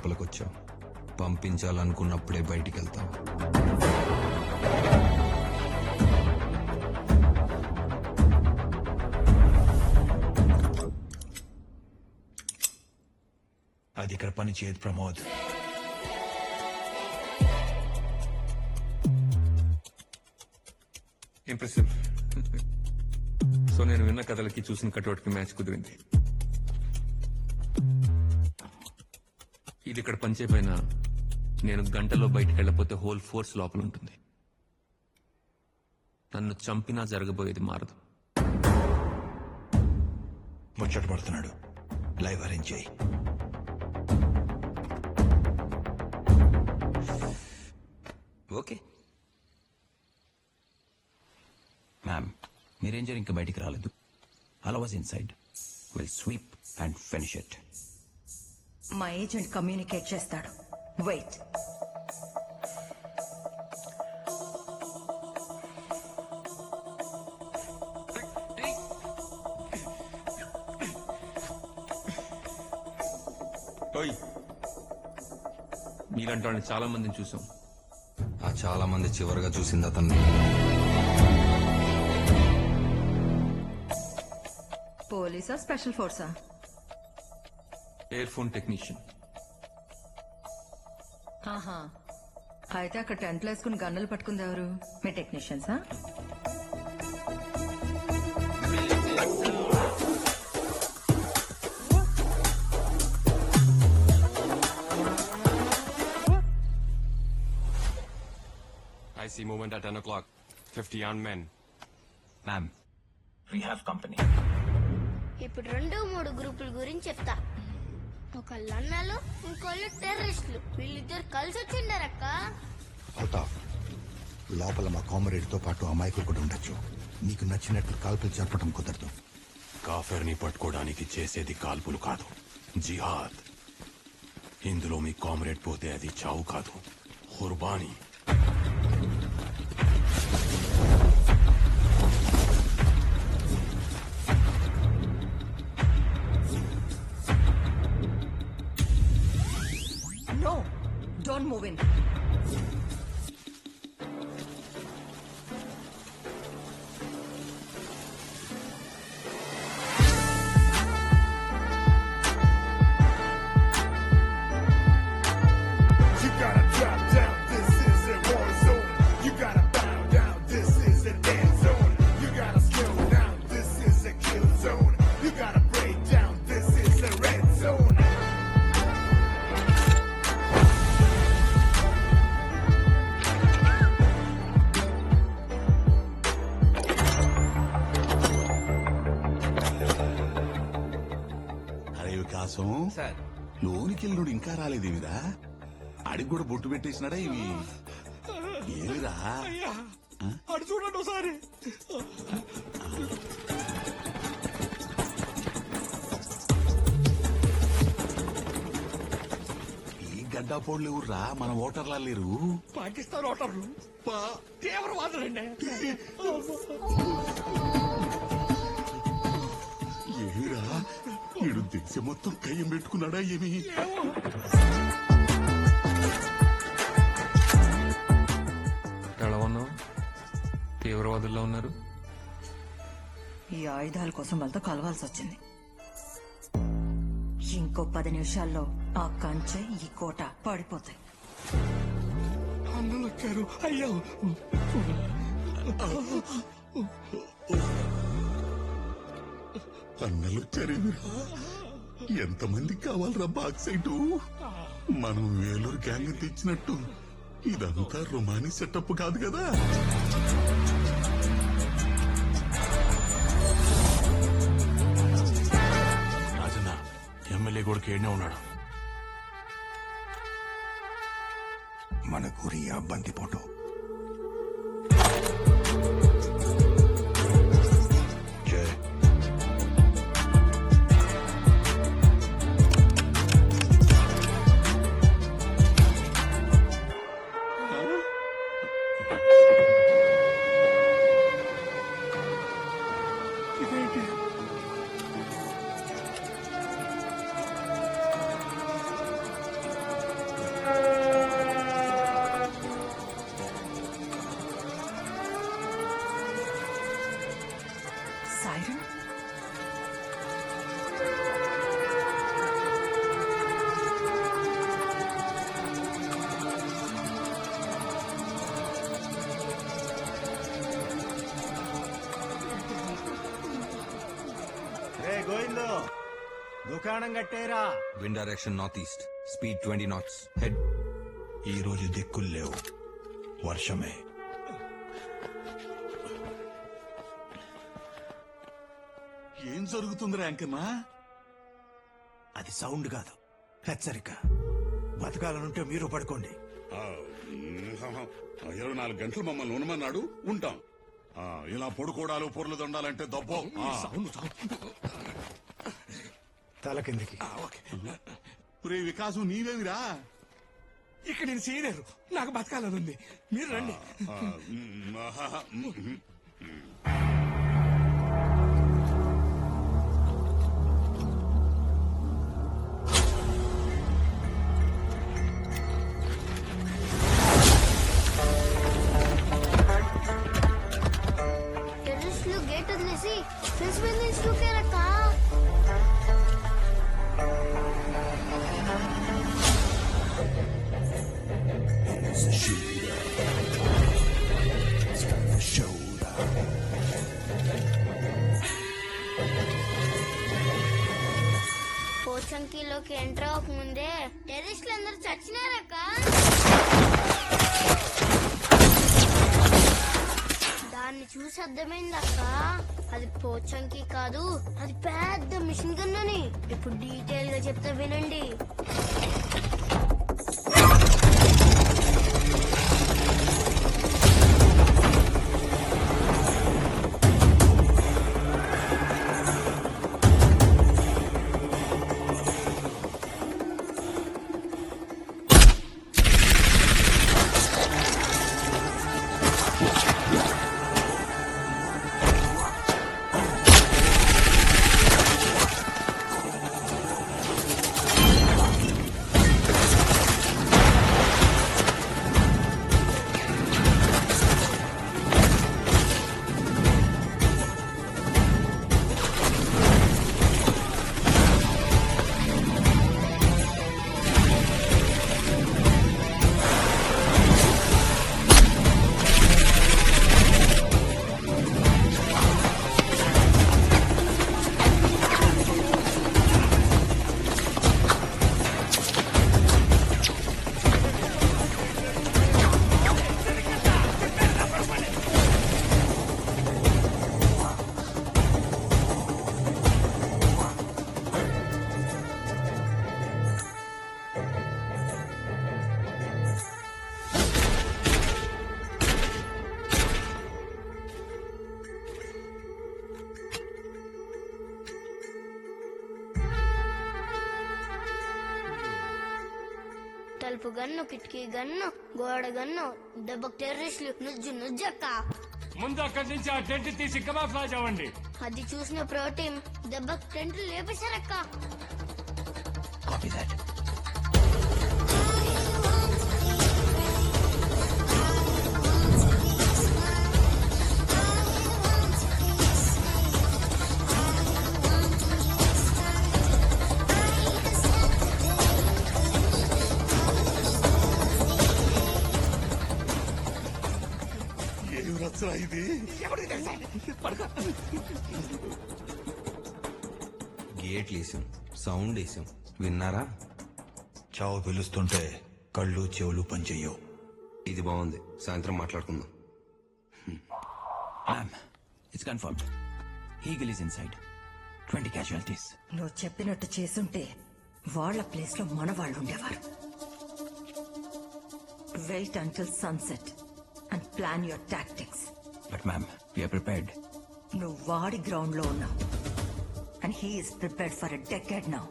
లోపలికొచ్చావు. పంపించాలనుకున్నప్పుడే బయటికి వెళ్తావు. అది ఇక్కడ పని చేయదు ప్రమోద్. ఇంప్రెసివ్. సో నేను విన్న కథలకి చూసిన కటౌట్కి మ్యాచ్ కుదిరింది. ఇది ఇక్కడ పనిచేయపోయినా నేను గంటలో బయటికి వెళ్ళకపోతే హోల్ ఫోర్స్ లోపల ఉంటుంది. నన్ను చంపినా జరగబోయేది మారదు. ముచ్చట పడుతున్నాడు. లైవ్ అరేంజ్ చేయి. ఓకే మ్యామ్, మీ రేంజర్ ఇంకా బయటికి రాలేదు. అలా was inside. Will sweep and finish it. మా ఏజెంట్ కమ్యూనికేట్ చేస్తాడు. వెయిట్. ఓయ్, మీలాంటి వాళ్ళని చాలా మందిని చూసాం. ఆ చాలా మంది చివరిగా చూసింది అతన్ని. పోలీసా, స్పెషల్ ఫోర్సా? Air phone technician. ఆహా, అయితే అక్కడ టెంట్లు వేసుకుని గన్నులు పట్టుకుంది ఎవరు? మీ టెక్నీషియన్సా? I see movement at 10 o'clock. 50 armed men. Ma'am, we have company. ఇప్పుడు 2-3 గ్రూపుల గురించి చెప్తా. ఒకళ్ళు అన్నలు, ఇంకోళ్ళు టెర్రరిస్టులు. వీళ్ళిద్దరు కలిసి వచ్చిండారక్క. అల్తాఫ్, లోపల మా కామరేడ్ తో పాటు అమాయకులు కూడా ఉండొచ్చు. నీకు నచ్చినట్లు కాల్పులు జరపడం కుదరదు. కాఫర్ని పట్టుకోవడానికి చేసేది కాల్పులు కాదు, జిహాద్. ఇందులో మీ కామ్రేడ్ పోతే అది చావు కాదు, ఖుర్బానీ. No, don't move in. You gotta drop down, this is a war zone. You gotta bow down, this is a dead zone. You gotta slow down, this is a kill zone. You gotta break down, this is a red zone. అరే వికాసం, sir, లోనికెళ్ళుడు ఇంకా రాలేదేమిరా? అడిగి కూడా బొట్టు పెట్టేసినాడా ఇవి? ఏమిరా? అటు చూడండి ఒకసారి. ఈ గడ్డాపోళ్ళు ఎవర్రా? మన ఓటర్లా లేరు. పాకిస్తాన్ ఓటర్లు తీవ్రవాదులండి. ఏమిరా? ఈడు దేశం మొత్తం కయ్యం పెట్టుకున్నాడా ఏమి? ఎలా ఉన్నావు? తీవ్రవాదుల్లో ఉన్నారు. ఈ ఆయుధాల కోసం వాళ్ళతో కలవాల్సి వచ్చింది. ఇంకో 10 నిమిషాల్లో ఆ కంచె, ఈ కోట పడిపోతాయి. అన్నలు వచ్చారు. అయ్యో, అన్నలు వచ్చారేమిరా? ఎంతమందికి కావాలరా బాక్సైటు? మనం వేలూరు గ్యాంగ్ తెచ్చినట్టు ఇదంతా రొమానీ సెటప్ కాదు కదా. రాజన్న, ఎమ్మెల్యే కొడుకు ఏడనే ఉన్నాడు. మన గురి ఆ బందిపోటు. జై. దుకాణం కట్టేరా. Wind direction north east, speed 20 knots. Head. ఈ రోజు దిక్కులు లేవు, వర్షమే. ఏం జరుగుతుంది ర్యాంకన్నా? అది సౌండ్ కాదు, హెచ్చరిక. బతకాలనుంటే మీరు పడుకోండి. 24 గంటలు మమ్మల్ని ఉండమన్నాడు, ఉంటాం. ఇలా పొడుకోడాలు పొర్లు దొండాలంటే దబ్బో. తల కిందికి. రే వికాసు, నీవేమిరా? ఇక్కడ నేను చేయలేరు, నాకు బతకాలని ఉంది. మీరు రండి. టెర్రరిస్టులు గేట్ వదిలేసి ఫెన్స్ మీద నుంచి దూకారక్క. పోచంకిలోకి ఎంటర్ అవ్వక ముందే టెర్రరిస్టులు అందరూ చచ్చినారక్క. దాన్ని చూసి అర్థమైందక్క, అది పోచంకి కాదు, అది పెద్ద మిషన్ గన్ అని. ఇప్పుడు డీటెయిల్ గా చెప్తా వినండి. తలుపు గన్ను, కిటికీ గన్ను, గోడ గన్ను, దెబ్బకు టెర్రరిస్టులు నుజ్జక్క. ముందు అక్కడి నుంచి ఆ టెంట్ తీసి కబాఫ్లాజ్ అవ్వండి. అది చూసిన ప్రోటీన్ దెబ్బకు టెంట్లు లేపేశారక్క. Copy that. ఏం రచ్చరా ఇది? గేట్ వేసాం, సౌండ్ వేసాం, విన్నారా? చావు పిలుస్తుంటే కళ్ళు చెవులు పనిచెయ్యవు. ఇది బాగుంది, సాయంత్రం మాట్లాడుకుందాం. Ma'am, it's confirmed. Eagle is inside. 20 casualties. నువ్వు చెప్పినట్టు చేసుంటే వాళ్ళ ప్లేస్ లో మన వాళ్ళు ఉండేవారు. Wait until sunset and plan your tactics. But ma'am, we are prepared. నువ్వు వాడి గ్రౌండ్ లో ఉన్నావు and he is prepared for a decade now.